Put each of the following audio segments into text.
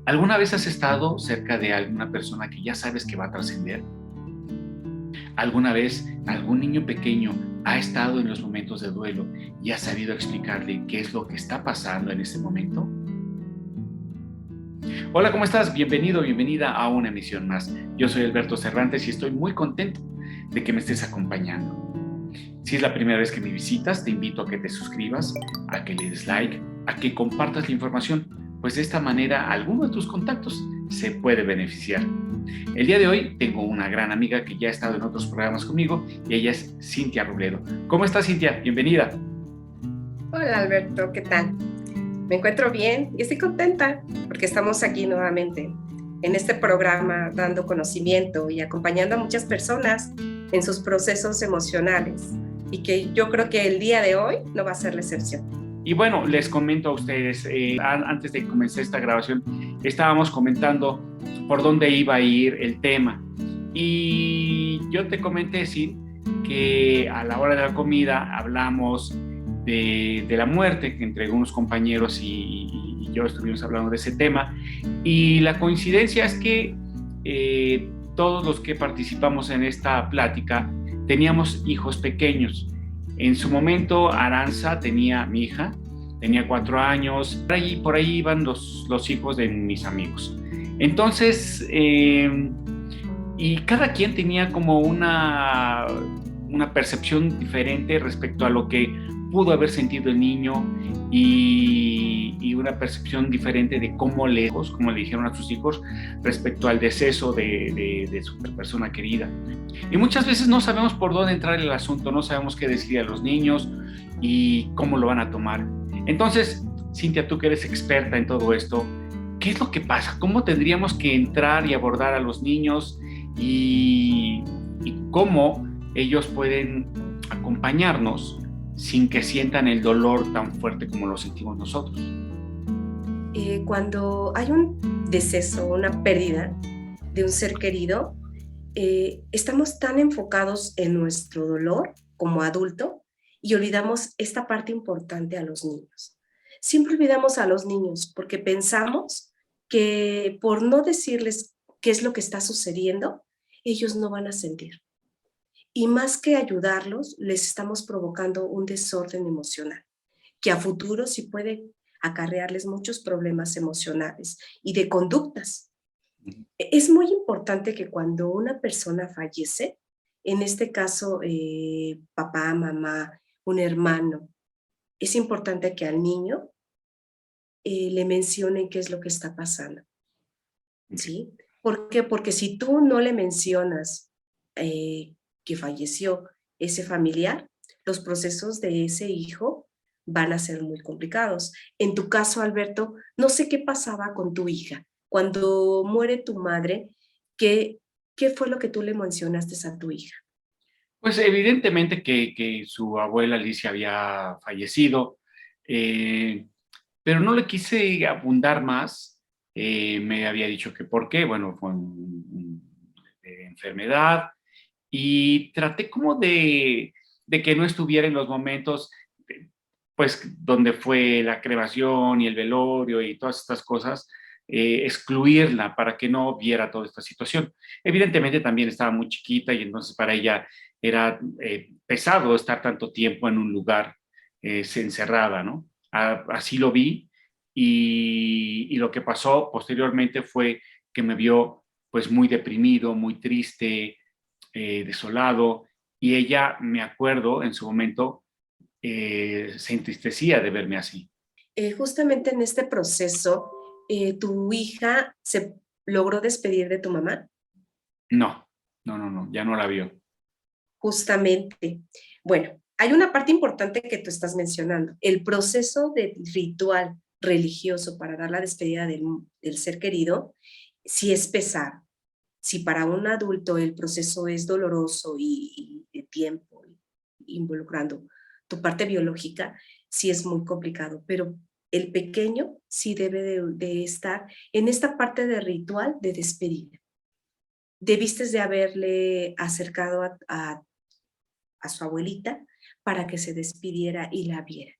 ¿Alguna vez has estado cerca de alguna persona que ya sabes que va a trascender? ¿Alguna vez algún niño pequeño ha estado en los momentos de duelo y ha sabido explicarle qué es lo que está pasando en ese momento? Hola, ¿cómo estás? Bienvenido, bienvenida a una emisión más. Yo soy Alberto Cervantes y estoy muy contento de que me estés acompañando. Si es la primera vez que me visitas, te invito a que te suscribas, a que le des like, a que compartas la información, pues de esta manera alguno de tus contactos se puede beneficiar. El día de hoy tengo una gran amiga que ya ha estado en otros programas conmigo y ella es Cintia Robledo. ¿Cómo estás, Cintia? Bienvenida. Hola Alberto, ¿qué tal? Me encuentro bien y estoy contenta porque estamos aquí nuevamente en este programa dando conocimiento y acompañando a muchas personas en sus procesos emocionales y que yo creo que el día de hoy no va a ser la excepción. Y bueno, les comento a ustedes, antes de comenzar esta grabación, estábamos comentando por dónde iba a ir el tema. Y yo te comenté, sí, que a la hora de la comida hablamos de la muerte, que entre unos compañeros y yo estuvimos hablando de ese tema. Y la coincidencia es que todos los que participamos en esta plática teníamos hijos pequeños. En su momento, Aranza tenía, mi hija, tenía 4 años, por ahí iban los hijos de mis amigos. Entonces, y cada quien tenía como una percepción diferente respecto a lo que pudo haber sentido el niño y una percepción diferente de cómo le dijeron a sus hijos respecto al deceso de su persona querida. Y muchas veces no sabemos por dónde entrar en el asunto, no sabemos qué decir a los niños y cómo lo van a tomar. Entonces, Cintia, tú que eres experta en todo esto, ¿qué es lo que pasa? ¿Cómo tendríamos que entrar y abordar a los niños y, y cómo ellos pueden acompañarnos sin que sientan el dolor tan fuerte como lo sentimos nosotros? Cuando hay un deceso, una pérdida de un ser querido, estamos tan enfocados en nuestro dolor como adulto y olvidamos esta parte importante a los niños. Siempre olvidamos a los niños porque pensamos que por no decirles qué es lo que está sucediendo, ellos no van a sentir. Y más que ayudarlos, les estamos provocando un desorden emocional, que a futuro sí puede acarrearles muchos problemas emocionales y de conductas. Es muy importante que cuando una persona fallece, en este caso papá, mamá, un hermano, es importante que al niño le mencionen qué es lo que está pasando, Okay. ¿sí? ¿Por qué? Porque si tú no le mencionas que falleció ese familiar, los procesos de ese hijo van a ser muy complicados. En tu caso, Alberto, no sé qué pasaba con tu hija. Cuando muere tu madre, ¿qué, qué fue lo que tú le mencionaste a tu hija? Pues evidentemente que su abuela Alicia había fallecido, eh, pero no le quise abundar más. Me había dicho que por qué, bueno, fue enfermedad y traté como de que no estuviera en los momentos, pues, donde fue la cremación y el velorio y todas estas cosas, excluirla para que no viera toda esta situación. Evidentemente también estaba muy chiquita y entonces para ella era pesado estar tanto tiempo en un lugar encerrada, ¿no? Así lo vi y lo que pasó posteriormente fue que me vio pues muy deprimido, muy triste, desolado, y ella, me acuerdo, en su momento, se entristecía de verme así. Justamente en este proceso, ¿tu hija se logró despedir de tu mamá? No, no, no, no, ya no la vio. Justamente. Bueno, hay una parte importante que tú estás mencionando. El proceso de ritual religioso para dar la despedida del ser querido, si es pesado. Si para un adulto el proceso es doloroso y de tiempo, involucrando tu parte biológica, sí es muy complicado, pero el pequeño sí debe de estar en esta parte de ritual de despedida. Debiste de haberle acercado a su abuelita para que se despidiera y la viera.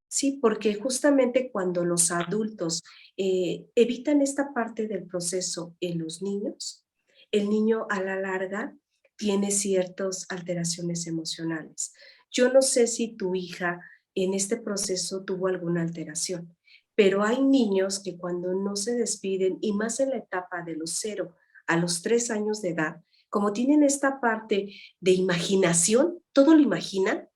Sí, porque justamente cuando los adultos evitan esta parte del proceso en los niños, el niño a la larga tiene ciertas alteraciones emocionales. Yo no sé si tu hija en este proceso tuvo alguna alteración, pero hay niños que cuando no se despiden, y más en la etapa de los 0 a los 3 años de edad, como tienen esta parte de imaginación, todo lo imaginan,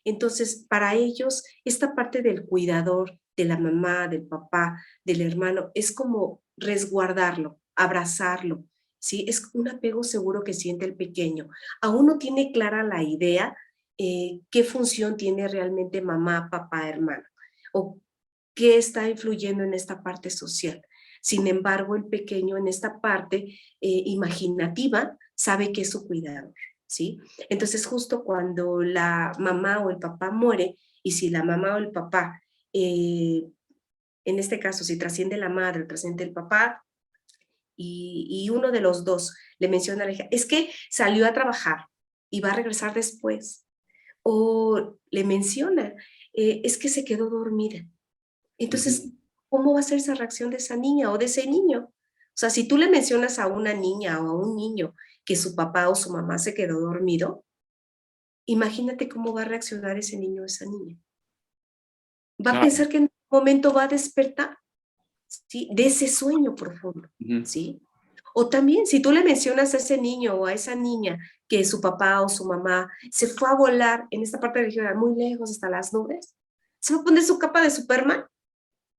entonces, para ellos, esta parte del cuidador, de la mamá, del papá, del hermano, es como resguardarlo, abrazarlo, ¿sí? Es un apego seguro que siente el pequeño. Aún no tiene clara la idea qué función tiene realmente mamá, papá, hermano, o qué está influyendo en esta parte social. Sin embargo, el pequeño en esta parte imaginativa sabe que es su cuidador, ¿sí? Entonces, justo cuando la mamá o el papá muere, y si la mamá o el papá, en este caso, si trasciende la madre o trasciende el papá, y uno de los dos le menciona a la hija, es que salió a trabajar y va a regresar después, o le menciona, es que se quedó dormida. Entonces, Ujú. ¿cómo va a ser esa reacción de esa niña o de ese niño? O sea, si tú le mencionas a una niña o a un niño que su papá o su mamá se quedó dormido, imagínate cómo va a reaccionar ese niño o esa niña. Va a Claro. pensar que en un momento va a despertar, ¿sí? De ese sueño profundo, Ujú. ¿sí? O también, si tú le mencionas a ese niño o a esa niña que su papá o su mamá se fue a volar en esta parte regional muy lejos hasta las nubes, se va a poner su capa de Superman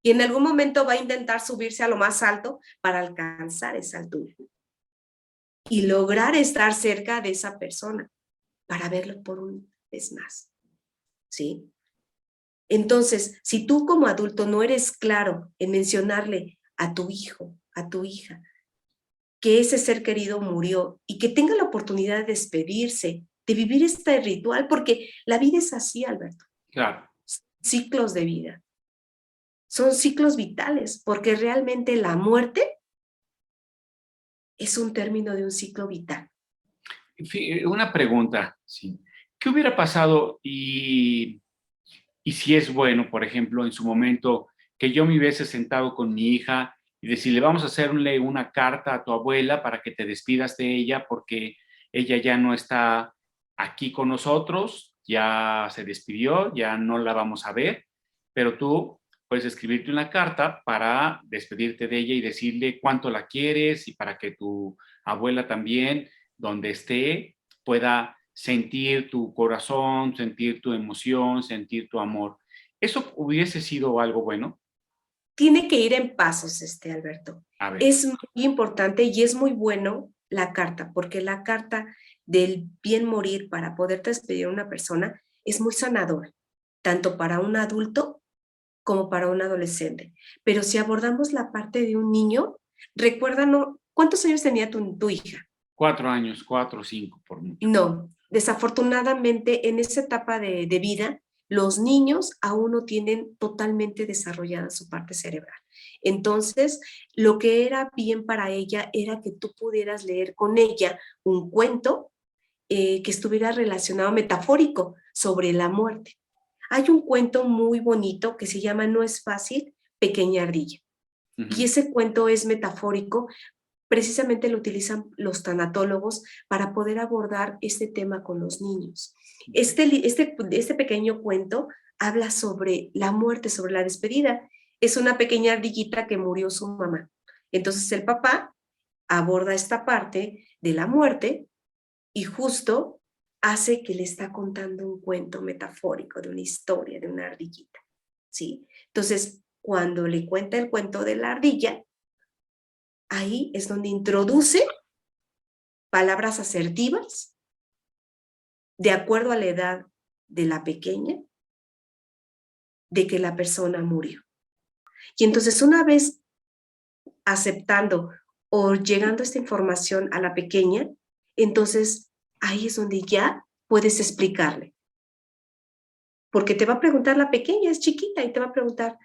y en algún momento va a intentar subirse a lo más alto para alcanzar esa altura y lograr estar cerca de esa persona para verlo por una vez más, ¿sí? Entonces, si tú como adulto no eres claro en mencionarle a tu hijo, a tu hija, que ese ser querido murió y que tenga la oportunidad de despedirse, de vivir este ritual, porque la vida es así, Alberto, Claro. ciclos de vida, son ciclos vitales, porque realmente la muerte es un término de un ciclo vital. Una pregunta, sí. ¿Qué hubiera pasado y si es bueno, por ejemplo, en su momento, que yo me hubiese sentado con mi hija y decirle, vamos a hacerle una carta a tu abuela para que te despidas de ella porque ella ya no está aquí con nosotros, ya se despidió, ya no la vamos a ver, pero tú puedes escribirte una carta para despedirte de ella y decirle cuánto la quieres y para que tu abuela también, donde esté, pueda sentir tu corazón, sentir tu emoción, sentir tu amor. ¿Eso hubiese sido algo bueno? Tiene que ir en pasos, Alberto. A ver, Es muy importante y es muy bueno la carta, porque la carta del bien morir para poder despedir a una persona es muy sanadora, tanto para un adulto como para un adolescente. Pero si abordamos la parte de un niño, recuerda, ¿no? ¿Cuántos años tenía tu hija? 4 años, 4 o 5 por mucho. No, desafortunadamente en esa etapa de vida, los niños aún no tienen totalmente desarrollada su parte cerebral. Entonces, lo que era bien para ella era que tú pudieras leer con ella un cuento que estuviera relacionado metafórico sobre la muerte. Hay un cuento muy bonito que se llama No es fácil, Pequeña Ardilla. Y Ujú. ese cuento es metafórico, precisamente lo utilizan los tanatólogos para poder abordar este tema con los niños. Este pequeño cuento habla sobre la muerte, sobre la despedida. Es una pequeña ardillita que murió su mamá. Entonces el papá aborda esta parte de la muerte y justo hace que le está contando un cuento metafórico de una historia de una ardillita, ¿sí? Entonces, cuando le cuenta el cuento de la ardilla, ahí es donde introduce palabras asertivas de acuerdo a la edad de la pequeña, de que la persona murió. Y entonces una vez aceptando o llegando esta información a la pequeña, entonces ahí es donde ya puedes explicarle. Porque te va a preguntar la pequeña, es chiquita, y te va a preguntar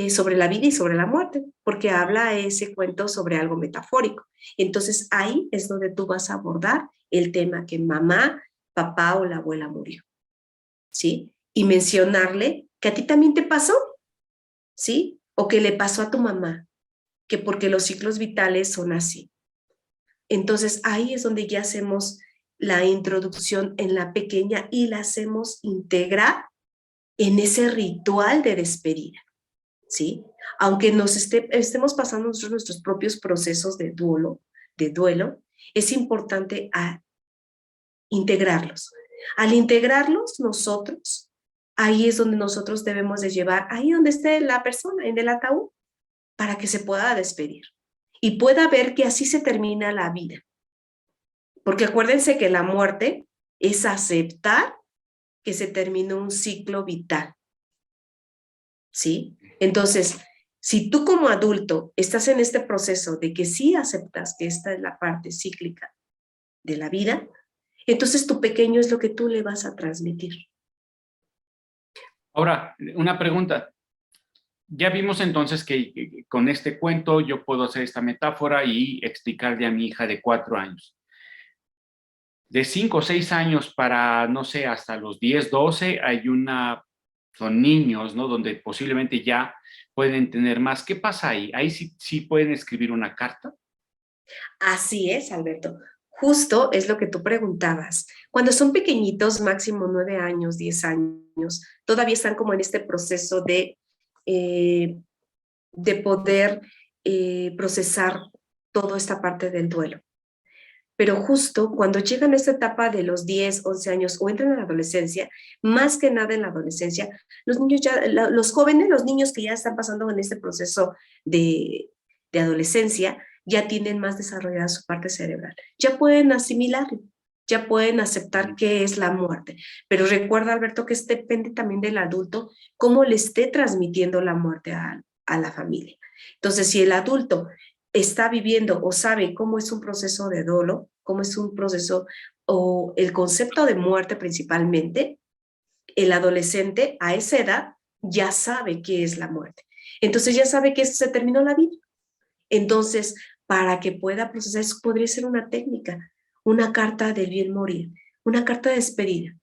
sobre la vida y sobre la muerte, porque habla ese cuento sobre algo metafórico. Entonces ahí es donde tú vas a abordar el tema que mamá, papá o la abuela murió, ¿sí? Y mencionarle que a ti también te pasó, ¿sí? O que le pasó a tu mamá, que porque los ciclos vitales son así. Entonces ahí es donde ya hacemos la introducción en la pequeña y la hacemos integrar en ese ritual de despedida, ¿sí? Aunque estemos pasando nosotros nuestros propios procesos de duelo, es importante integrarlos. Al integrarlos nosotros, ahí es donde nosotros debemos de llevar, ahí donde esté la persona, en el ataúd, para que se pueda despedir y pueda ver que así se termina la vida. Porque acuérdense que la muerte es aceptar que se terminó un ciclo vital, ¿sí? Entonces, si tú como adulto estás en este proceso de que sí aceptas que esta es la parte cíclica de la vida, entonces tu pequeño es lo que tú le vas a transmitir. Ahora, una pregunta. Ya vimos entonces que con este cuento yo puedo hacer esta metáfora y explicarle a mi hija de 4 años. De 5 o 6 años para, no sé, hasta los 10, 12, son niños, ¿no? Donde posiblemente ya pueden tener más. ¿Qué pasa ahí? Ahí sí pueden escribir una carta. Así es, Alberto. Justo es lo que tú preguntabas. Cuando son pequeñitos, máximo 9 años, 10 años, todavía están como en este proceso eh, de poder procesar toda esta parte del duelo. Pero justo cuando llegan a esta etapa de los 10, 11 años o entran a la adolescencia, más que nada en la adolescencia, los niños ya, los jóvenes, los niños que ya están pasando en este proceso de adolescencia, ya tienen más desarrollada su parte cerebral. Ya pueden asimilarlo, ya pueden aceptar qué es la muerte. Pero recuerda, Alberto, que depende también del adulto, cómo le esté transmitiendo la muerte a la familia. Entonces, si el adulto está viviendo o sabe cómo es un proceso de duelo, cómo es un proceso o el concepto de muerte principalmente, el adolescente a esa edad ya sabe qué es la muerte. Entonces ya sabe que se terminó la vida. Entonces, para que pueda procesar, eso podría ser una técnica, una carta del bien morir, una carta de despedida.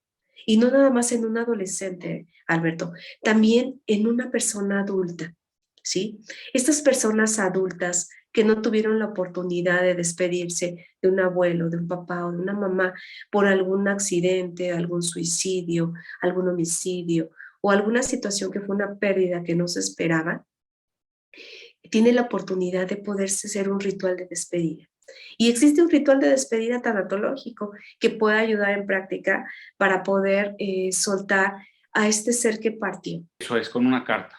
Y no nada más en un adolescente, Alberto, también en una persona adulta, ¿sí? Estas personas adultas que no tuvieron la oportunidad de despedirse de un abuelo, de un papá o de una mamá por algún accidente, algún suicidio, algún homicidio o alguna situación que fue una pérdida que no se esperaba, tiene la oportunidad de poderse hacer un ritual de despedida. Y existe un ritual de despedida tanatológico que puede ayudar en práctica para poder soltar a este ser que partió. Eso es, con una carta.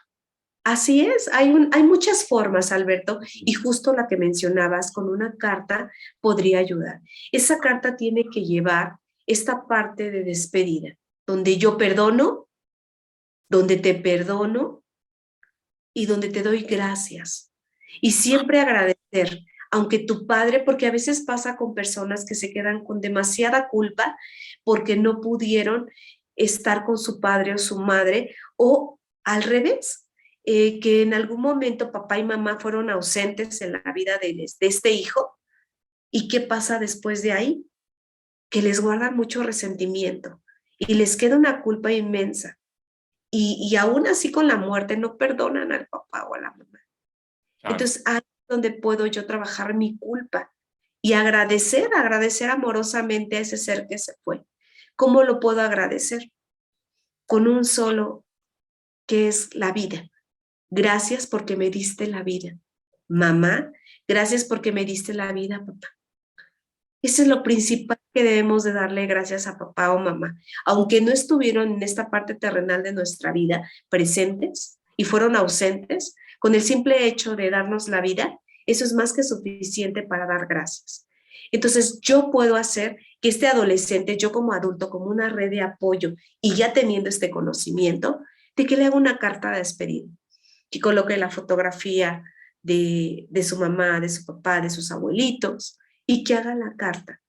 Así es, hay muchas formas, Alberto, y justo la que mencionabas, con una carta podría ayudar. Esa carta tiene que llevar esta parte de despedida, donde yo perdono, donde te perdono y donde te doy gracias. Y siempre agradecer, aunque tu padre, porque a veces pasa con personas que se quedan con demasiada culpa porque no pudieron estar con su padre o su madre, o al revés, que en algún momento papá y mamá fueron ausentes en la vida de este hijo. ¿Y qué pasa después de ahí? Que les guardan mucho resentimiento y les queda una culpa inmensa. Y aún así con la muerte no perdonan al papá o a la mamá. Claro. Entonces, ahí es donde puedo yo trabajar mi culpa y agradecer amorosamente a ese ser que se fue. ¿Cómo lo puedo agradecer? Con un solo, que es la vida. Gracias porque me diste la vida. Mamá, gracias porque me diste la vida, papá. Eso es lo principal que debemos de darle gracias a papá o mamá. Aunque no estuvieron en esta parte terrenal de nuestra vida presentes y fueron ausentes, con el simple hecho de darnos la vida, eso es más que suficiente para dar gracias. Entonces yo puedo hacer que este adolescente, yo como adulto, como una red de apoyo y ya teniendo este conocimiento, de que le haga una carta de despedida, que coloque la fotografía de su mamá, de su papá, de sus abuelitos, y que haga la carta,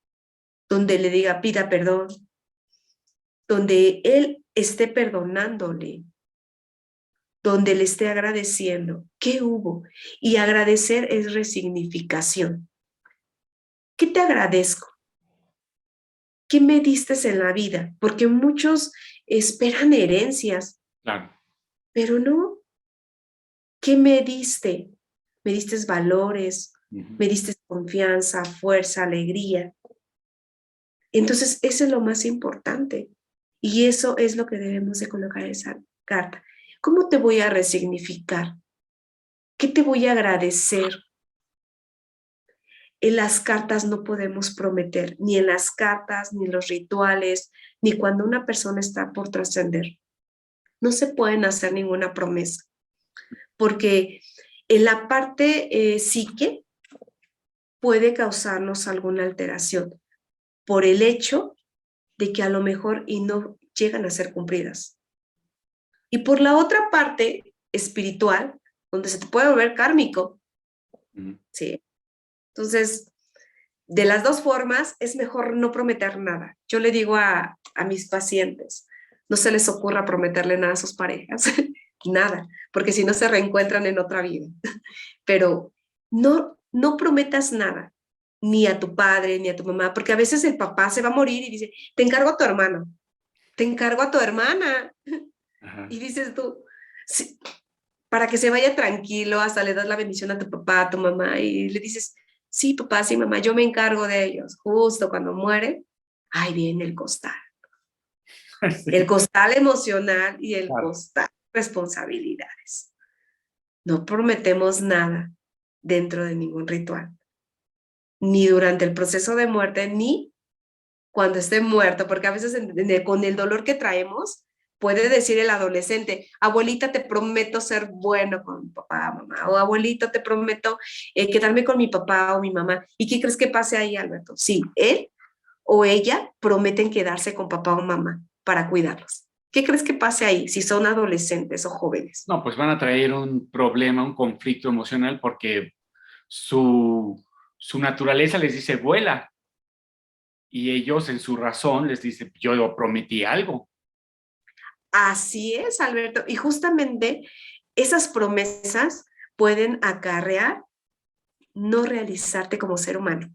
donde le diga pida perdón, donde él esté perdonándole, donde le esté agradeciendo. ¿Qué hubo? Y agradecer es resignificación. ¿Qué te agradezco? ¿Qué me diste en la vida? Porque muchos esperan herencias. Claro. pero no. ¿Qué me diste? Me diste valores, me diste confianza, fuerza, alegría. Entonces, eso es lo más importante. Y eso es lo que debemos de colocar en esa carta. ¿Cómo te voy a resignificar? ¿Qué te voy a agradecer? En las cartas no podemos prometer, ni en las cartas, ni en los rituales, ni cuando una persona está por trascender. No se pueden hacer ninguna promesa, porque en la parte psique puede causarnos alguna alteración por el hecho de que a lo mejor y no llegan a ser cumplidas. Y por la otra parte espiritual, donde se te puede volver kármico, ¿sí? Entonces, de las dos formas, es mejor no prometer nada. Yo le digo a mis pacientes, no se les ocurra prometerle nada a sus parejas, nada, porque si no se reencuentran en otra vida. Pero no prometas nada, ni a tu padre, ni a tu mamá, porque a veces el papá se va a morir y dice, te encargo a tu hermano, te encargo a tu hermana. Ajá. Y dices tú, sí, para que se vaya tranquilo, hasta le das la bendición a tu papá, a tu mamá, y le dices, sí, papá, sí, mamá, yo me encargo de ellos. Justo cuando muere, ahí viene el costal. Sí. El costal emocional y el costal responsabilidades. No prometemos nada dentro de ningún ritual, ni durante el proceso de muerte, ni cuando esté muerto, porque a veces con el dolor que traemos, puede decir el adolescente, abuelita, te prometo ser bueno con mi papá, mamá, o abuelito, te prometo quedarme con mi papá o mi mamá. ¿Y qué crees que pase ahí, Alberto? Sí, él o ella prometen quedarse con papá o mamá para cuidarlos. ¿Qué crees que pase ahí si son adolescentes o jóvenes? No, pues van a traer un problema, un conflicto emocional porque su naturaleza les dice vuela y ellos en su razón les dicen yo prometí algo. Así es, Alberto. Y justamente esas promesas pueden acarrear no realizarte como ser humano.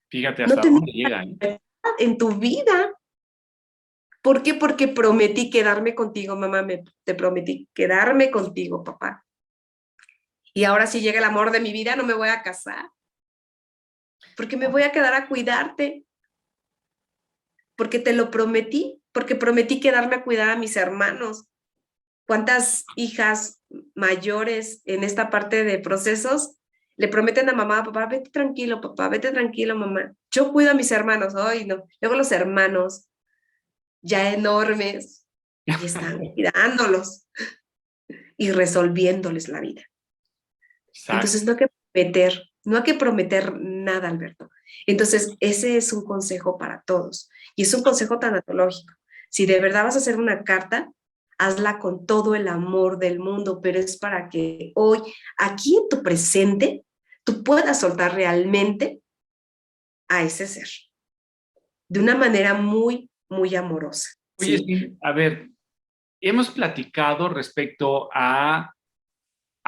Fíjate hasta dónde llegan. En tu vida. ¿Por qué? Porque prometí quedarme contigo, mamá, te prometí quedarme contigo, papá. Y ahora si llega el amor de mi vida, no me voy a casar. Porque me voy a quedar a cuidarte. Porque te lo prometí, porque prometí quedarme a cuidar a mis hermanos. ¿Cuántas hijas mayores en esta parte de procesos le prometen a mamá, papá, vete tranquilo, papá, vete tranquilo, mamá? Yo cuido a mis hermanos, ay, no. Luego los hermanos, ya enormes, y están cuidándolos y resolviéndoles la vida. Exacto. Entonces no hay que prometer nada, Alberto. Entonces ese es un consejo para todos y es un consejo tanatológico. Si de verdad vas a hacer una carta, hazla con todo el amor del mundo, pero es para que hoy, aquí en tu presente, tú puedas soltar realmente a ese ser de una manera muy, muy amorosa. Oye, ¿sí? Sí, a ver, hemos platicado respecto a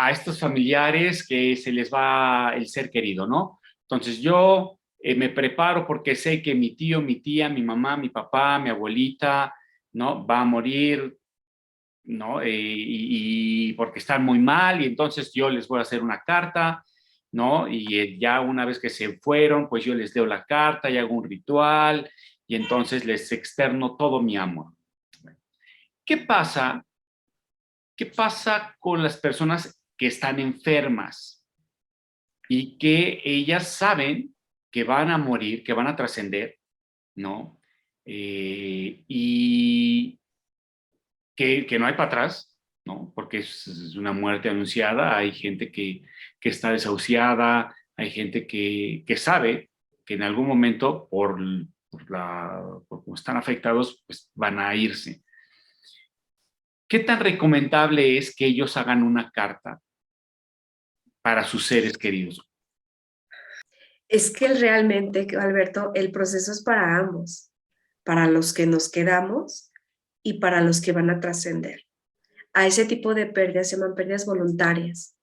estos familiares que se les va el ser querido, ¿no? Entonces yo me preparo porque sé que mi tío, mi tía, mi mamá, mi papá, mi abuelita, ¿no? Va a morir, ¿no? Y porque están muy mal y entonces yo les voy a hacer una carta, ¿no? Y ya una vez que se fueron, pues yo les leo la carta y hago un ritual y entonces les externo todo mi amor. ¿Qué pasa? ¿Qué pasa con las personas que están enfermas y que ellas saben que van a morir, que van a trascender, ¿no? Y que no hay para atrás, ¿no? Porque es una muerte anunciada, hay gente que está desahuciada, hay gente que sabe que en algún momento, por cómo están afectados, pues van a irse. ¿Qué tan recomendable es que ellos hagan una carta para sus seres queridos? Es que realmente, Alberto, el proceso es para ambos, para los que nos quedamos y para los que van a trascender. A ese tipo de pérdidas se llaman pérdidas voluntarias.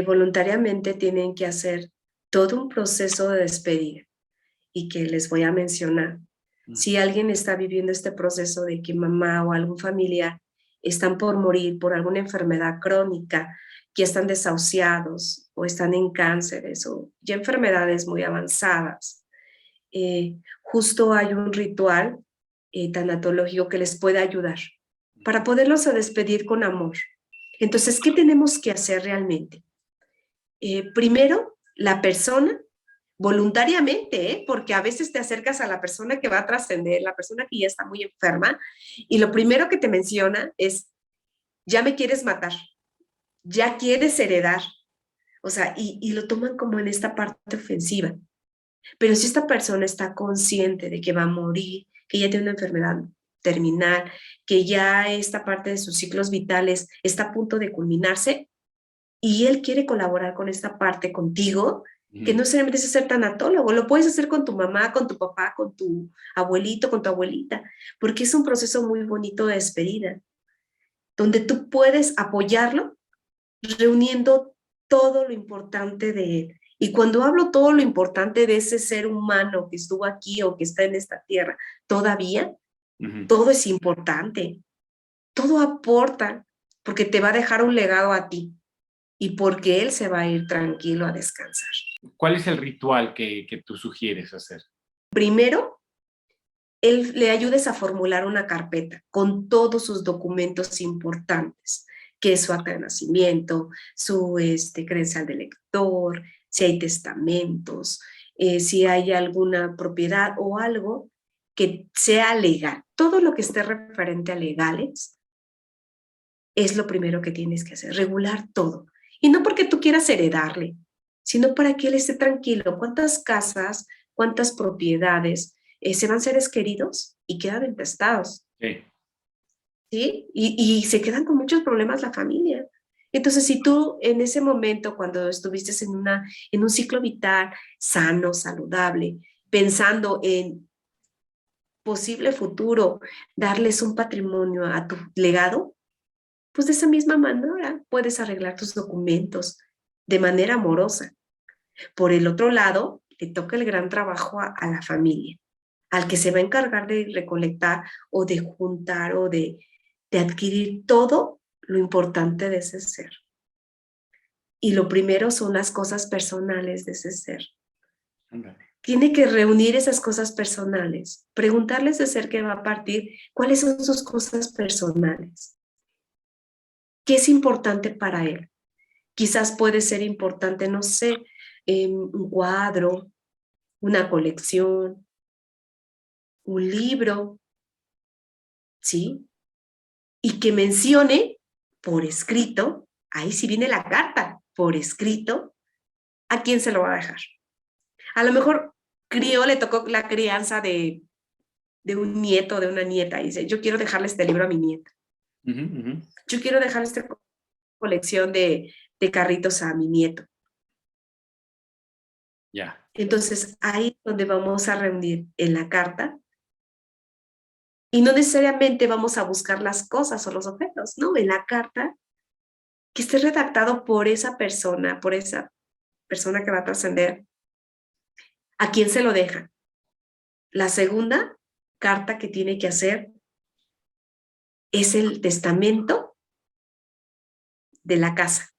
Voluntariamente tienen que hacer todo un proceso de despedida y que les voy a mencionar. Si alguien está viviendo este proceso de que mamá o algún familiar están por morir por alguna enfermedad crónica, que están desahuciados o están en cánceres o ya enfermedades muy avanzadas. Justo hay un ritual tanatológico que les puede ayudar para poderlos a despedir con amor. Entonces, ¿qué tenemos que hacer realmente? Primero, la persona, voluntariamente, porque a veces te acercas a la persona que va a trascender, la persona que ya está muy enferma, y lo primero que te menciona es, ya me quieres matar, ya quieres heredar, o sea, y lo toman como en esta parte ofensiva. Pero si esta persona está consciente de que va a morir, que ya tiene una enfermedad terminal, que ya esta parte de sus ciclos vitales está a punto de culminarse, y él quiere colaborar con esta parte contigo, que no necesariamente es ser tanatólogo, lo puedes hacer con tu mamá, con tu papá, con tu abuelito, con tu abuelita, porque es un proceso muy bonito de despedida, donde tú puedes apoyarlo reuniendo todo lo importante de él. Y cuando hablo todo lo importante de ese ser humano que estuvo aquí o que está en esta tierra, todavía, todo es importante, todo aporta, porque te va a dejar un legado a ti y porque él se va a ir tranquilo a descansar. ¿Cuál es el ritual que tú sugieres hacer? Primero, él le ayudes a formular una carpeta con todos sus documentos importantes, que es su acta de nacimiento, su credencial de lector, si hay testamentos, si hay alguna propiedad o algo que sea legal. Todo lo que esté referente a legales es lo primero que tienes que hacer, regular todo. Y no porque tú quieras heredarle, sino para que él esté tranquilo. ¿Cuántas casas, cuántas propiedades se van seres queridos y quedan intestados? Sí. ¿Sí? Y se quedan con muchos problemas la familia. Entonces, si tú en ese momento, cuando estuviste en un ciclo vital sano, saludable, pensando en posible futuro, darles un patrimonio a tu legado, pues de esa misma manera puedes arreglar tus documentos de manera amorosa. Por el otro lado, le toca el gran trabajo a la familia, al que se va a encargar de recolectar o de juntar o de adquirir todo lo importante de ese ser. Y lo primero son las cosas personales de ese ser. Tiene que reunir esas cosas personales, preguntarle a ese ser que va a partir cuáles son sus cosas personales. ¿Qué es importante para él? Quizás puede ser importante, no sé, un cuadro, una colección, un libro, ¿sí? Y que mencione por escrito, ahí sí viene la carta, por escrito, a quién se lo va a dejar. A lo mejor le tocó la crianza de un nieto, de una nieta, y dice, yo quiero dejarle este libro a mi nieta. Yo quiero dejarle esta colección de carritos a mi nieto. Ya. Entonces, ahí es donde vamos a reunir en la carta, y no necesariamente vamos a buscar las cosas o los objetos, ¿no? En la carta, que esté redactado por esa persona que va a trascender, ¿a quién se lo deja? La segunda carta que tiene que hacer es el testamento de la casa.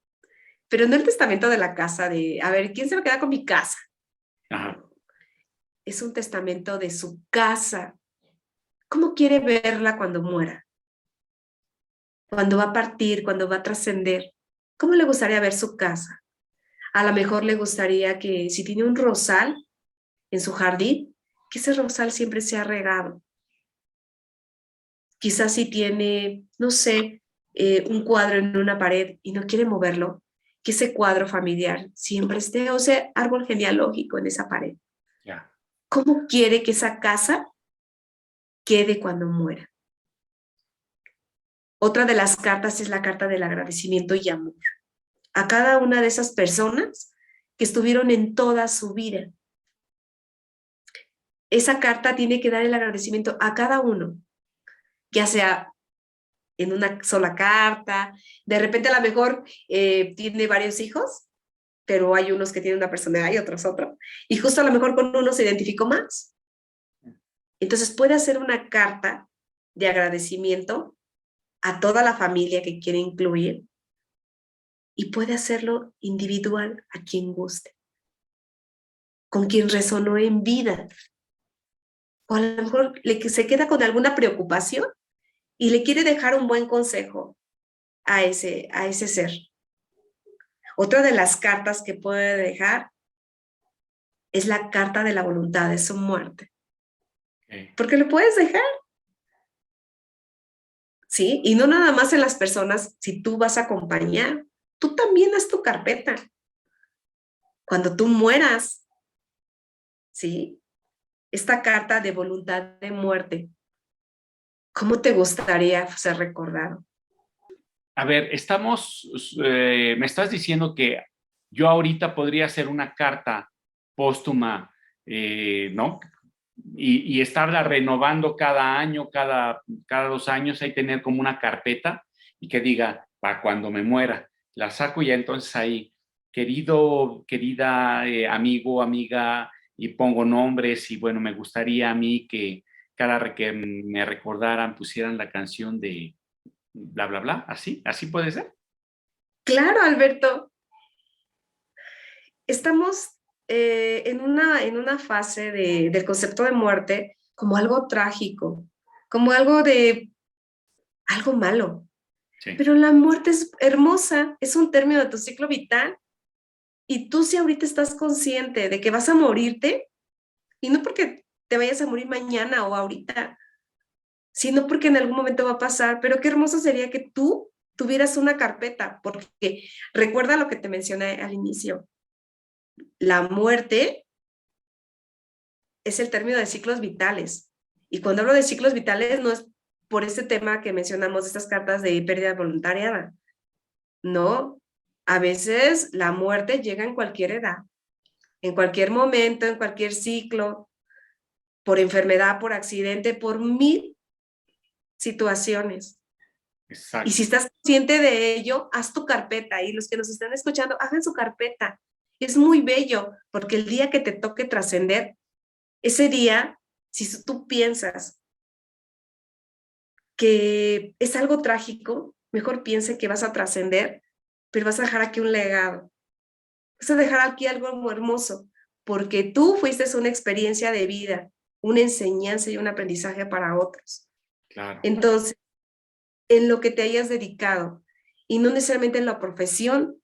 Pero no el testamento de la casa de, a ver, ¿quién se va a quedar con mi casa? Ajá. Es un testamento de su casa. ¿Cómo quiere verla cuando muera? Cuando va a partir, cuando va a trascender. ¿Cómo le gustaría ver su casa? A lo mejor le gustaría que si tiene un rosal en su jardín, que ese rosal siempre sea regado. Quizás si tiene, no sé, un cuadro en una pared y no quiere moverlo, que ese cuadro familiar siempre esté, o sea, árbol genealógico en esa pared. Ya. ¿Cómo quiere que esa casa quede cuando muera? Otra de las cartas es la carta del agradecimiento y amor a cada una de esas personas que estuvieron en toda su vida. Esa carta tiene que dar el agradecimiento a cada uno, ya sea en una sola carta, de repente a lo mejor tiene varios hijos, pero hay unos que tienen una personalidad y otros otro, y justo a lo mejor con uno se identificó más. Entonces puede hacer una carta de agradecimiento a toda la familia que quiere incluir y puede hacerlo individual a quien guste, con quien resonó en vida. O a lo mejor se queda con alguna preocupación y le quiere dejar un buen consejo a ese ser. Otra de las cartas que puede dejar es la carta de la voluntad de su muerte. Okay. Porque lo puedes dejar, ¿sí? Y no nada más en las personas, si tú vas a acompañar, tú también haz tu carpeta. Cuando tú mueras, ¿sí? Esta carta de voluntad de muerte, ¿cómo te gustaría ser recordado? A ver, me estás diciendo que yo ahorita podría hacer una carta póstuma, ¿no? Y estarla renovando cada año, cada 2 años, hay tener como una carpeta y que diga, para cuando me muera, la saco y ya entonces ahí, querido, querida, amigo, amiga, y pongo nombres y bueno, me gustaría a mí que cada que me recordaran pusieran la canción de bla, bla, bla, así puede ser. Claro, Alberto, estamos en una fase del concepto de muerte como algo trágico, como algo de algo malo. Sí, Pero la muerte es hermosa, es un término de tu ciclo vital. Y tú si ahorita estás consciente de que vas a morirte, y no porque te vayas a morir mañana o ahorita, sino porque en algún momento va a pasar, pero qué hermoso sería que tú tuvieras una carpeta, porque recuerda lo que te mencioné al inicio, la muerte es el término de ciclos vitales. Y cuando hablo de ciclos vitales no es por este tema que mencionamos, estas cartas de pérdida voluntaria, no. A veces la muerte llega en cualquier edad, en cualquier momento, en cualquier ciclo, por enfermedad, por accidente, por mil situaciones. Y si exacto. estás consciente de ello, haz tu carpeta. Y los que nos están escuchando, hagan su carpeta. Es muy bello, porque el día que te toque trascender, ese día, si tú piensas que es algo trágico, mejor piense que vas a trascender, pero vas a dejar aquí un legado. Vas a dejar aquí algo muy hermoso, porque tú fuiste una experiencia de vida, una enseñanza y un aprendizaje para otros. Claro. Entonces, en lo que te hayas dedicado y no necesariamente en la profesión,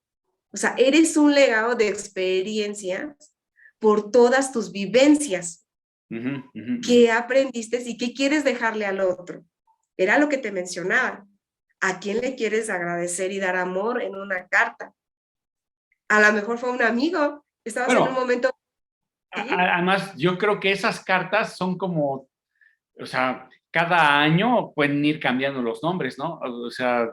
o sea, eres un legado de experiencias por todas tus vivencias Ujú, ujú, ujú. que aprendiste y que quieres dejarle al otro. Era lo que te mencionaba. ¿A quién le quieres agradecer y dar amor en una carta? A lo mejor fue un amigo, estabas en un Bueno, momento, ¿sí? además yo creo que esas cartas son como, o sea, cada año pueden ir cambiando los nombres, ¿no? O sea,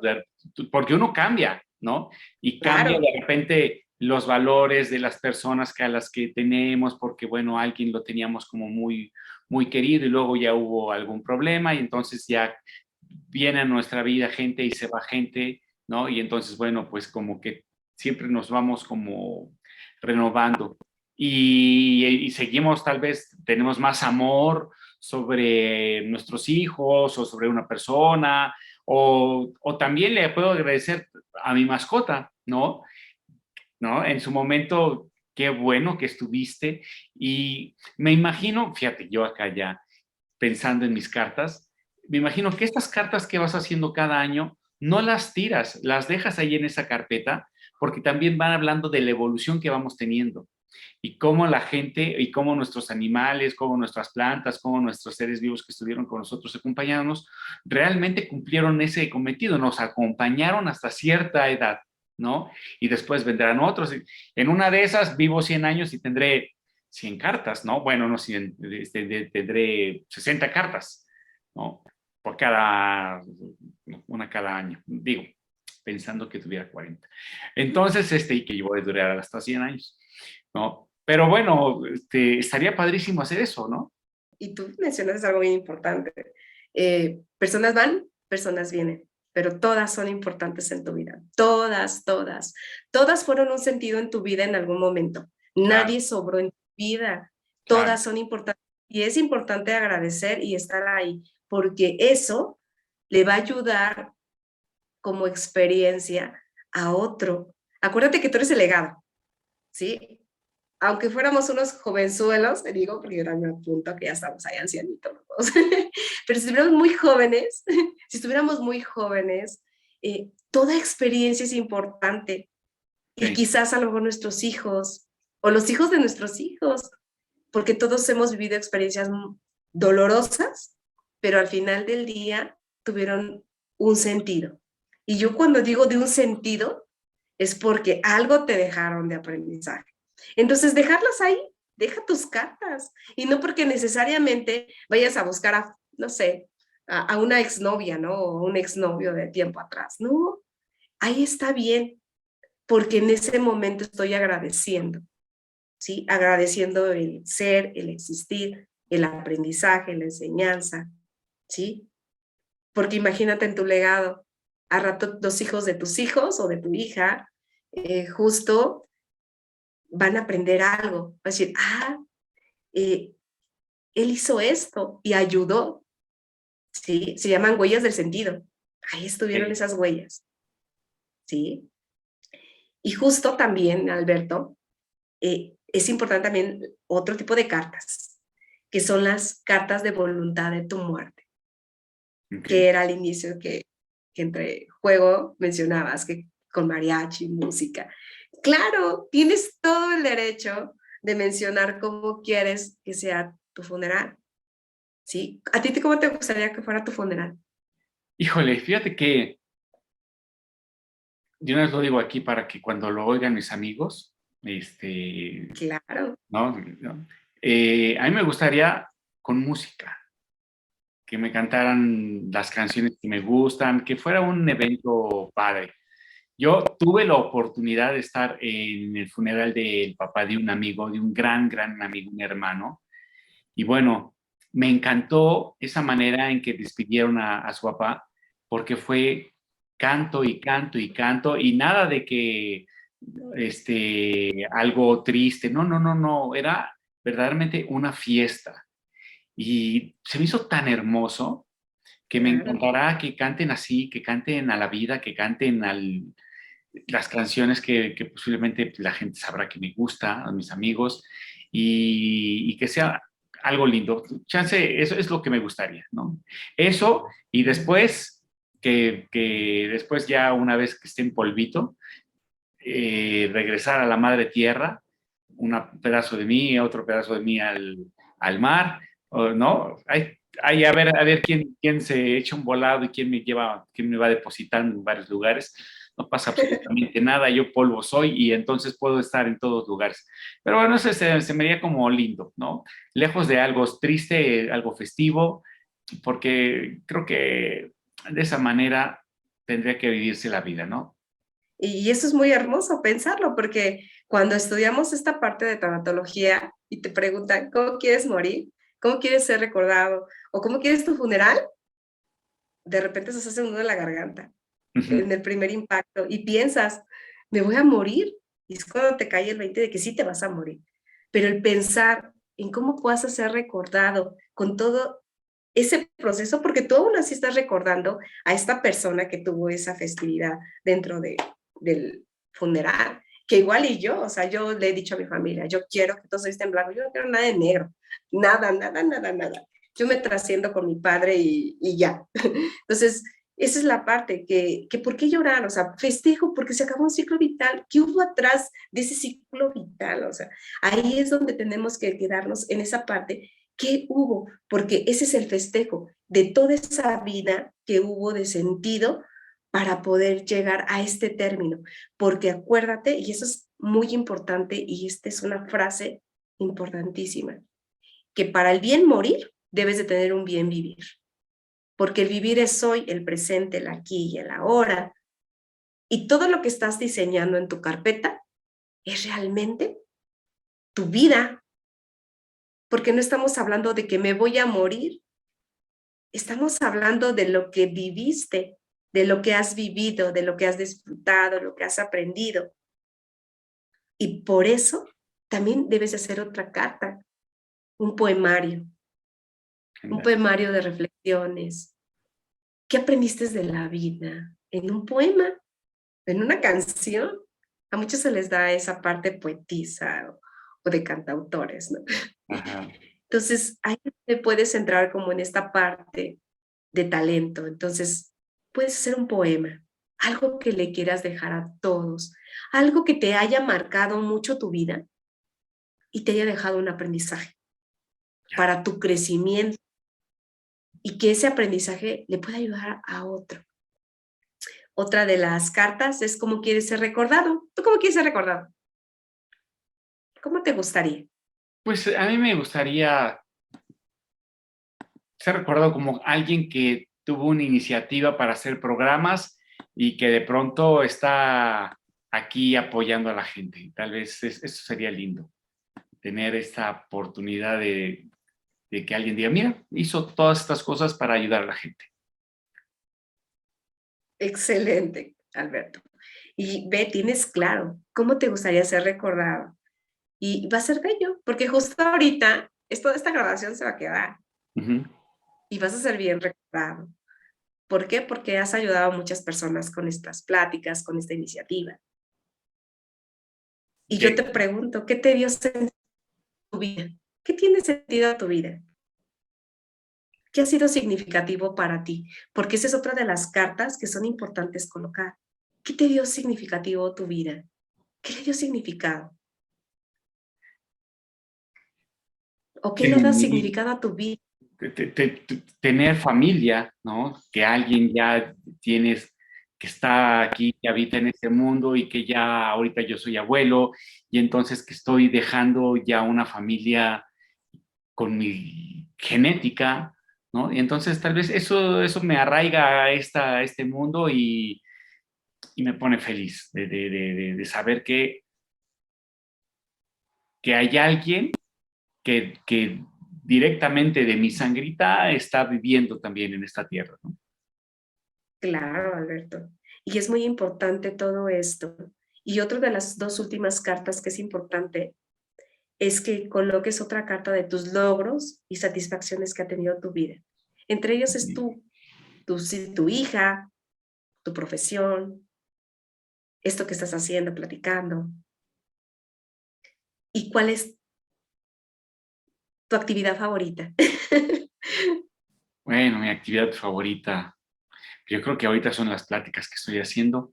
porque uno cambia, ¿no? Y cambia Claro, de repente los valores de las personas a las que tenemos, porque bueno, alguien lo teníamos como muy, muy querido y luego ya hubo algún problema y entonces ya viene a nuestra vida gente y se va gente, ¿no? Y entonces, bueno, pues como que siempre nos vamos como renovando y seguimos, tal vez tenemos más amor sobre nuestros hijos o sobre una persona, o también le puedo agradecer a mi mascota, ¿no? ¿No? En su momento, qué bueno que estuviste y me imagino, fíjate, yo acá ya pensando en mis cartas, me imagino que estas cartas que vas haciendo cada año, no las tiras, las dejas ahí en esa carpeta, porque también van hablando de la evolución que vamos teniendo y cómo la gente y cómo nuestros animales, cómo nuestras plantas, cómo nuestros seres vivos que estuvieron con nosotros acompañándonos, realmente cumplieron ese cometido, nos acompañaron hasta cierta edad, ¿no? Y después vendrán otros. En una de esas vivo 100 años y tendré 100 cartas, ¿no? Bueno, no 100, tendré 60 cartas, ¿no? Por una cada año, digo, pensando que tuviera 40. Entonces, y que yo voy a durar hasta 100 años, ¿no? Pero bueno, estaría padrísimo hacer eso, ¿no? y tú mencionas algo bien importante. Personas van, personas vienen, pero todas son importantes en tu vida. Todas, todas. Todas fueron un sentido en tu vida en algún momento. Claro, Nadie sobró en tu vida. claro. Todas son importantes. Y es importante agradecer y estar ahí, porque eso le va a ayudar. como experiencia a otro. Acuérdate que tú eres el legado, ¿sí? Aunque fuéramos unos jovenzuelos, te digo, porque yo también me apunto que ya estamos ahí ancianitos los dos, pero si estuviéramos muy jóvenes, si estuviéramos muy jóvenes, toda experiencia es importante. Y Sí, quizás a lo mejor nuestros hijos, o los hijos de nuestros hijos, porque todos hemos vivido experiencias dolorosas, pero al final del día tuvieron un sentido. Y yo cuando digo de un sentido, es porque algo te dejaron de aprendizaje. Entonces, dejarlas ahí, deja tus cartas. Y no porque necesariamente vayas a buscar a, no sé, a una exnovia, ¿no? O un exnovio de tiempo atrás. No, ahí está bien, porque en ese momento estoy agradeciendo, ¿sí? Agradeciendo el ser, el existir, el aprendizaje, la enseñanza, ¿sí? Porque imagínate en tu legado, a rato los hijos de tus hijos o de tu hija, justo van a aprender algo, va a decir, eh, él hizo esto y ayudó, ¿sí? Se llaman huellas del sentido. Ahí estuvieron sí. esas huellas, ¿sí? Y justo también, Alberto, es importante también otro tipo de cartas, que son las cartas de voluntad de tu muerte, Ok. que era al inicio que entre juego mencionabas, que con mariachi, música. Claro, tienes todo el derecho de mencionar cómo quieres que sea tu funeral, ¿sí? ¿A ti cómo te gustaría que fuera tu funeral? Híjole, fíjate que yo no lo digo aquí para que cuando lo oigan mis amigos, Claro, ¿no? ¿No? A mí me gustaría con música, que me cantaran las canciones que me gustan, que fuera un evento padre. Yo tuve la oportunidad de estar en el funeral del papá de un amigo, de un gran, gran amigo, un hermano, y bueno, me encantó esa manera en que despidieron a su papá, porque fue canto y canto y canto, y nada de que algo triste, no, no, no, no, era verdaderamente una fiesta. Y se me hizo tan hermoso que me claro. encantará que canten así, que canten a la vida, que canten las canciones que posiblemente la gente sabrá que me gusta, a mis amigos, y que sea algo lindo. Chance, eso es lo que me gustaría, ¿no? Eso, y después, que después ya una vez que esté en polvito, regresar a la madre tierra, un pedazo de mí, otro pedazo de mí al mar, ¿no? A ver quién se echa un volado y quién me va a depositar en varios lugares. No pasa absolutamente nada, yo polvo soy y entonces puedo estar en todos lugares. Pero bueno, eso se me haría como lindo, ¿no? Lejos de algo triste, algo festivo, porque creo que de esa manera tendría que vivirse la vida, ¿no? Y eso es muy hermoso pensarlo, porque cuando estudiamos esta parte de tanatología y te preguntan, ¿cómo quieres morir? ¿Cómo quieres ser recordado? ¿O cómo quieres tu funeral? De repente se hace un nudo en la garganta, Ujú. en el primer impacto, y piensas, ¿me voy a morir? Y es cuando te cae el 20 de que sí te vas a morir. Pero el pensar en cómo puedas ser recordado con todo ese proceso, porque tú aún así estás recordando a esta persona que tuvo esa festividad dentro del funeral, que igual y yo, o sea, yo le he dicho a mi familia, yo quiero que todos estén en blanco, yo no quiero nada de negro, nada, nada, nada, nada. Yo me trasciendo con mi padre y ya. Entonces, esa es la parte que ¿por qué llorar? O sea, festejo porque se acabó un ciclo vital. ¿Qué hubo atrás de ese ciclo vital? O sea, ahí es donde tenemos que quedarnos en esa parte. ¿Qué hubo? Porque ese es el festejo de toda esa vida que hubo de sentido para poder llegar a este término. Porque acuérdate, y eso es muy importante, y esta es una frase importantísima, que para el bien morir debes de tener un bien vivir. Porque el vivir es hoy, el presente, el aquí y el ahora. Y todo lo que estás diseñando en tu carpeta es realmente tu vida. Porque no estamos hablando de que me voy a morir, estamos hablando de lo que viviste, de lo que has vivido, de lo que has disfrutado, lo que has aprendido. Y por eso también debes hacer otra carta, un Genial. poemario de reflexiones. ¿Qué aprendiste de la vida? en un poema, en una canción. A muchos se les da esa parte poetisa o de cantautores, ¿no? Ajá. Entonces, ahí te puedes entrar como en esta parte de talento. Entonces, puedes hacer un poema, algo que le quieras dejar a todos, algo que te haya marcado mucho tu vida y te haya dejado un aprendizaje para tu crecimiento y que ese aprendizaje le pueda ayudar a otro. Otra de las cartas es cómo quieres ser recordado. ¿Tú cómo quieres ser recordado? ¿Cómo te gustaría? Pues a mí me gustaría ser recordado como alguien que tuvo una iniciativa para hacer programas y que de pronto está aquí apoyando a la gente. Tal vez eso sería lindo, tener esta oportunidad de que alguien diga, mira, hizo todas estas cosas para ayudar a la gente. Excelente, Alberto. Y ve, tienes claro cómo te gustaría ser recordado. Y va a ser bello, porque justo ahorita esta grabación se va a quedar Ujú. y vas a ser bien recordado. ¿Por qué? Porque has ayudado a muchas personas con estas pláticas, con esta iniciativa. Y yo Que- te pregunto, ¿qué te dio sentido a tu vida? ¿Qué tiene sentido a tu vida? ¿Qué ha sido significativo para ti? Porque esa es otra de las cartas que son importantes colocar. ¿Qué te dio significativo a tu vida? ¿Qué le dio significado? ¿O qué le da que- significado a tu vida? tener familia, ¿no? Que alguien ya tienes, que está aquí, que habita en este mundo y que ya ahorita yo soy abuelo y entonces que estoy dejando ya una familia con mi genética, ¿no? Y entonces tal vez eso me arraiga a a este mundo y me pone feliz de saber que hay alguien que directamente de mi sangrita está viviendo también en esta tierra, ¿no? Claro, Alberto. Y es muy importante todo esto. Y otra de las dos últimas cartas que es importante es que coloques otra carta de tus logros y satisfacciones que ha tenido tu vida. Entre ellos es tu hija, tu profesión, esto que estás haciendo, platicando. ¿Y cuál es tu actividad favorita? Bueno, mi actividad favorita, yo creo que ahorita son las pláticas que estoy haciendo,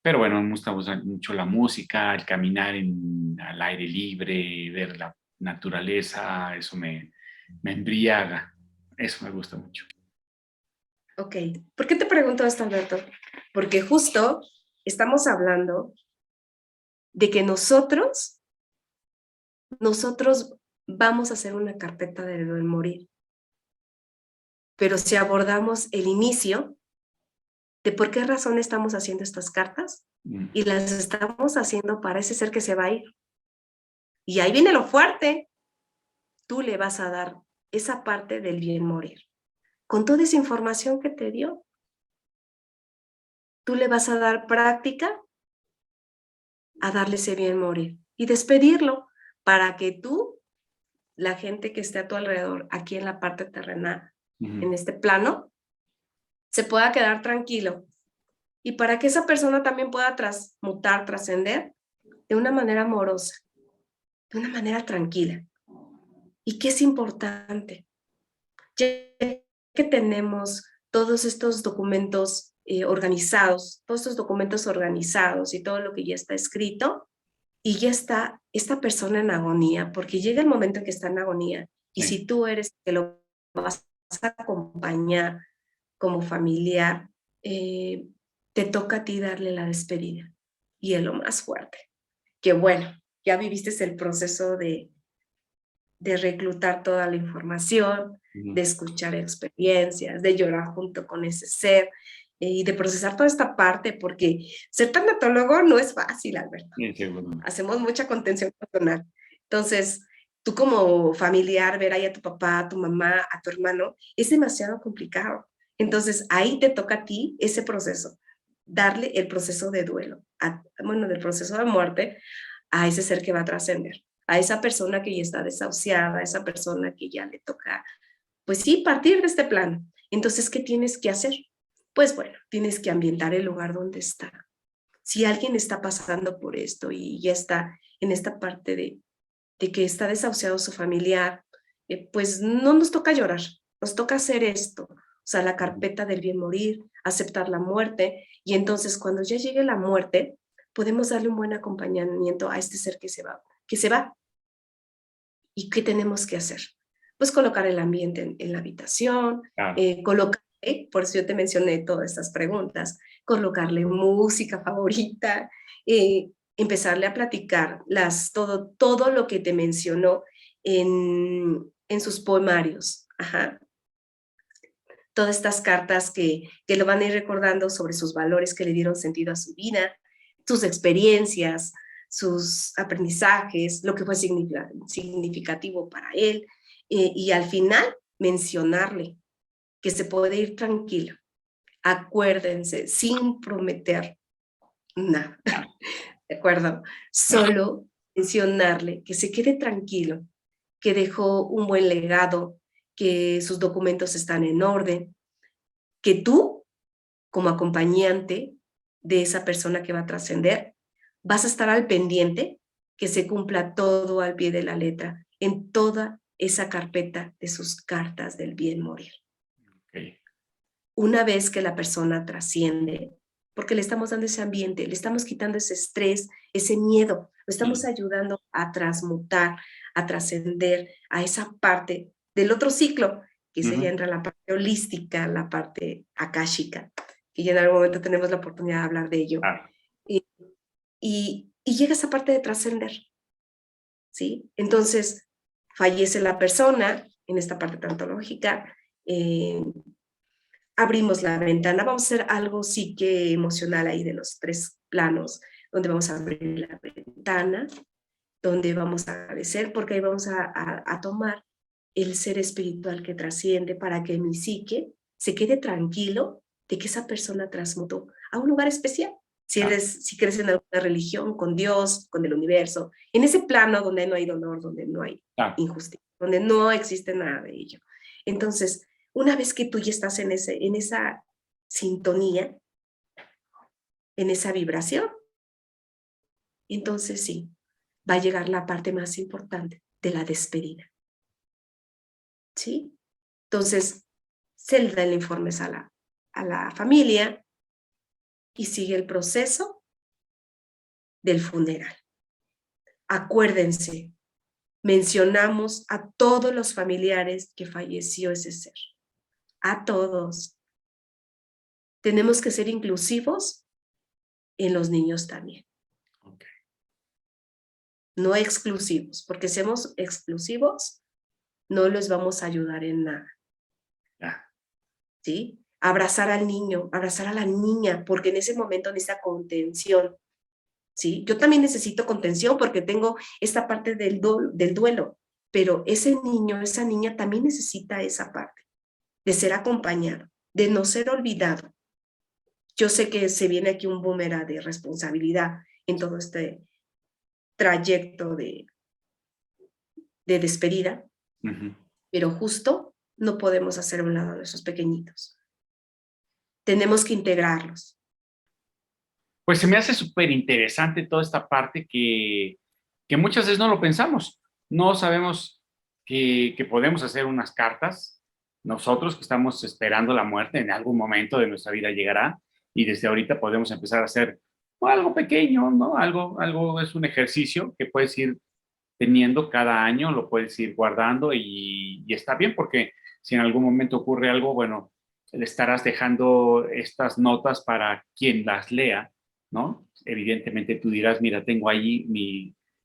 pero bueno, me gusta mucho la música, el caminar al aire libre, ver la naturaleza, me embriaga, eso me gusta mucho. Ok, ¿por qué te pregunto esto, Alberto? Porque justo estamos hablando de que nosotros vamos a hacer una carpeta de lo del morir. Pero si abordamos el inicio de por qué razón estamos haciendo estas cartas, Mm. y las estamos haciendo para ese ser que se va a ir. Y ahí viene lo fuerte. Tú le vas a dar esa parte del bien morir. Con toda esa información que te dio, tú le vas a dar práctica a darle ese bien morir y despedirlo para que tú, la gente que esté a tu alrededor, aquí en la parte terrenal, Ujú. en este plano, se pueda quedar tranquilo. Y para que esa persona también pueda transmutar, trascender de una manera amorosa, de una manera tranquila. ¿Y qué es importante? Ya que tenemos todos estos documentos organizados, todos estos documentos organizados y todo lo que ya está escrito, y ya está esta persona en agonía, porque llega el momento en que está en agonía, y Sí. si tú eres que lo vas a acompañar como familiar, eh, te toca a ti darle la despedida. Y es lo más fuerte, que bueno, ya viviste el proceso de reclutar toda la información, Ujú. de escuchar experiencias, de llorar junto con ese ser y de procesar toda esta parte, porque ser tanatólogo no es fácil, Alberto. Sí, seguro. Hacemos mucha contención personal. Entonces, tú como familiar, ver ahí a tu papá, a tu mamá, a tu hermano, es demasiado complicado. Entonces, ahí te toca a ti ese proceso, darle el proceso de duelo, bueno, del proceso de muerte a ese ser que va a trascender, a esa persona que ya está desahuciada, a esa persona que ya le toca, pues sí, partir de este plano. Entonces, ¿qué tienes que hacer? pues bueno, tienes que ambientar el lugar donde está. Si alguien está pasando por esto y ya está en esta parte de que está desahuciado su familiar, pues no nos toca llorar, nos toca hacer esto, o sea, la carpeta del bien morir, aceptar la muerte, y entonces cuando ya llegue la muerte, podemos darle un buen acompañamiento a este ser que se va, que se va. ¿Y qué tenemos que hacer? Pues colocar el ambiente en la habitación, Claro. colocarle, por eso yo te mencioné todas estas preguntas, colocarle música favorita, empezarle a platicar todo lo que te mencionó en sus poemarios. Ajá. Todas estas cartas que lo van a ir recordando sobre sus valores que le dieron sentido a su vida, sus experiencias, sus aprendizajes, lo que fue significativo para él, y al final mencionarle que se puede ir tranquilo. Acuérdense, sin prometer nada, ¿de acuerdo? Solo mencionarle que se quede tranquilo, que dejó un buen legado, que sus documentos están en orden, que tú, como acompañante de esa persona que va a trascender, vas a estar al pendiente que se cumpla todo al pie de la letra en toda esa carpeta de sus cartas del bien morir. Okay. Una vez que la persona trasciende, porque le estamos dando ese ambiente, le estamos quitando ese estrés, ese miedo, lo estamos ayudando a transmutar, a trascender a esa parte del otro ciclo, que sería entre la parte holística, la parte akáshica, que ya en algún momento tenemos la oportunidad de hablar de ello. Ah, Y, y llega esa parte de trascender, ¿sí? Entonces, fallece la persona en esta parte tantológica, abrimos la ventana, vamos a hacer algo psique emocional ahí de los 3 planos, donde vamos a abrir la ventana, donde vamos a agradecer, porque ahí vamos a tomar el ser espiritual que trasciende para que mi psique se quede tranquilo de que esa persona transmutó a un lugar especial. Si crees en alguna religión, con Dios, con el universo, en ese plano donde no hay dolor, donde no hay injusticia, donde no existe nada de ello. Entonces, una vez que tú ya estás en esa sintonía, en esa vibración, entonces sí, va a llegar la parte más importante de la despedida. ¿Sí? Entonces, se le da el informe a la familia y sigue el proceso del funeral. Acuérdense, mencionamos a todos los familiares que falleció ese ser. A todos. Tenemos que ser inclusivos en los niños también. Okay. No exclusivos, porque si somos exclusivos, no les vamos a ayudar en nada. Yeah. ¿Sí? Abrazar al niño, abrazar a la niña, porque en ese momento necesita contención. ¿Sí? Yo también necesito contención porque tengo esta parte del duelo, pero ese niño, esa niña también necesita esa parte de ser acompañado, de no ser olvidado. Yo sé que se viene aquí un boomerang de responsabilidad en todo este trayecto de despedida, pero justo no podemos hacer a un lado de esos pequeñitos. Tenemos que integrarlos. Pues se me hace súper interesante toda esta parte que muchas veces no lo pensamos. No sabemos que podemos hacer unas cartas. Nosotros que estamos esperando la muerte en algún momento de nuestra vida llegará y desde ahorita podemos empezar a hacer algo pequeño, ¿no? Algo es un ejercicio que puedes ir teniendo cada año, lo puedes ir guardando y está bien porque si en algún momento ocurre algo, bueno, le estarás dejando estas notas para quien las lea, ¿no? Evidentemente tú dirás, mira, tengo ahí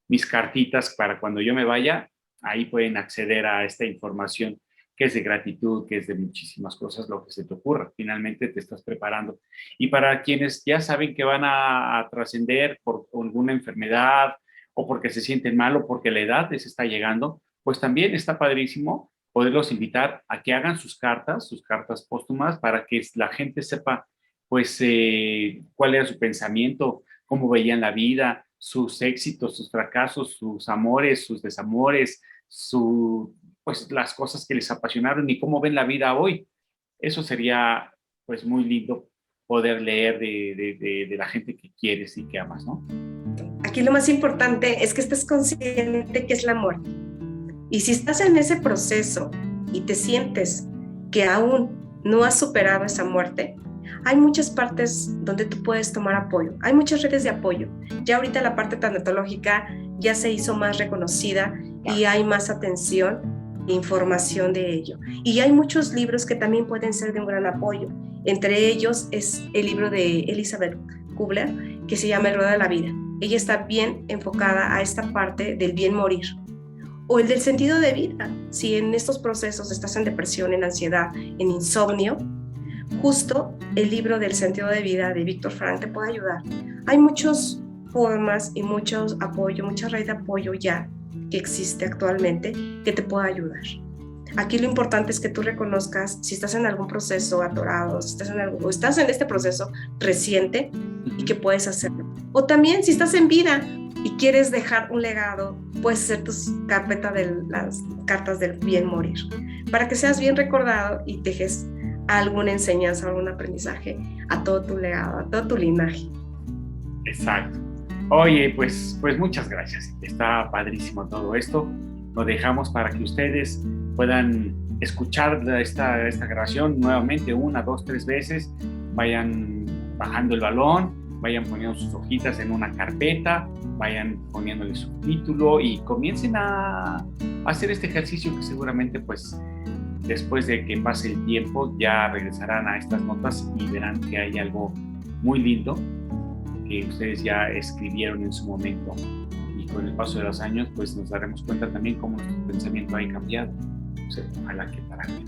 mis cartitas para cuando yo me vaya, ahí pueden acceder a esta información que es de gratitud, que es de muchísimas cosas, lo que se te ocurra. Finalmente te estás preparando. Y para quienes ya saben que van a trascender por alguna enfermedad, o porque se sienten mal o porque la edad les está llegando, pues también está padrísimo poderlos invitar a que hagan sus cartas póstumas, para que la gente sepa, pues, cuál era su pensamiento, cómo veían la vida, sus éxitos, sus fracasos, sus amores, sus desamores, pues, las cosas que les apasionaron y cómo ven la vida hoy. Eso sería pues muy lindo poder leer de la gente que quieres y que amas, ¿no? Aquí lo más importante es que estés consciente que es la muerte. Y si estás en ese proceso y te sientes que aún no has superado esa muerte, hay muchas partes donde tú puedes tomar apoyo. Hay muchas redes de apoyo. Ya ahorita la parte tanatológica ya se hizo más reconocida y hay más atención e información de ello. Y hay muchos libros que también pueden ser de un gran apoyo. Entre ellos es el libro de Elizabeth Kubler, que se llama El Ruedo de la Vida. Ella está bien enfocada a esta parte del bien morir. O el del sentido de vida. Si en estos procesos estás en depresión, en ansiedad, en insomnio, justo el libro del sentido de vida de Víctor Frank te puede ayudar. Hay muchos formas y muchos apoyo, mucha red de apoyo ya que existe actualmente que te pueda ayudar. Aquí lo importante es que tú reconozcas si estás en algún proceso atorado, si estás en este proceso reciente y que puedes hacerlo. O también si estás en vida y quieres dejar un legado, puedes hacer tu carpeta de las cartas del bien morir, para que seas bien recordado y dejes alguna enseñanza, algún aprendizaje a todo tu legado, a todo tu linaje. Exacto. Oye, pues muchas gracias. Está padrísimo todo esto. Lo dejamos para que ustedes puedan escuchar esta grabación nuevamente 1, 2, 3 veces. Vayan bajando el balón, vayan poniendo sus hojitas en una carpeta, vayan poniéndole su título y comiencen a hacer este ejercicio que seguramente pues después de que pase el tiempo ya regresarán a estas notas y verán que hay algo muy lindo que ustedes ya escribieron en su momento, y con el paso de los años pues nos daremos cuenta también cómo nuestro pensamiento ha cambiado. O sea, ojalá que para bien,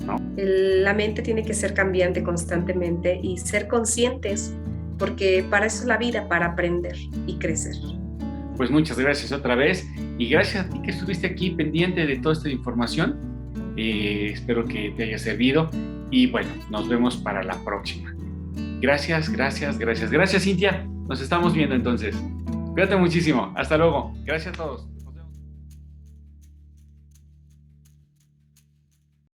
¿no? La mente tiene que ser cambiante constantemente y ser conscientes, porque para eso es la vida, para aprender y crecer. Pues muchas gracias otra vez y gracias a ti que estuviste aquí pendiente de toda esta información. Espero que te haya servido y bueno, nos vemos para la próxima. Gracias, Cintia. Nos estamos viendo entonces. Cuídate muchísimo. Hasta luego. Gracias a todos.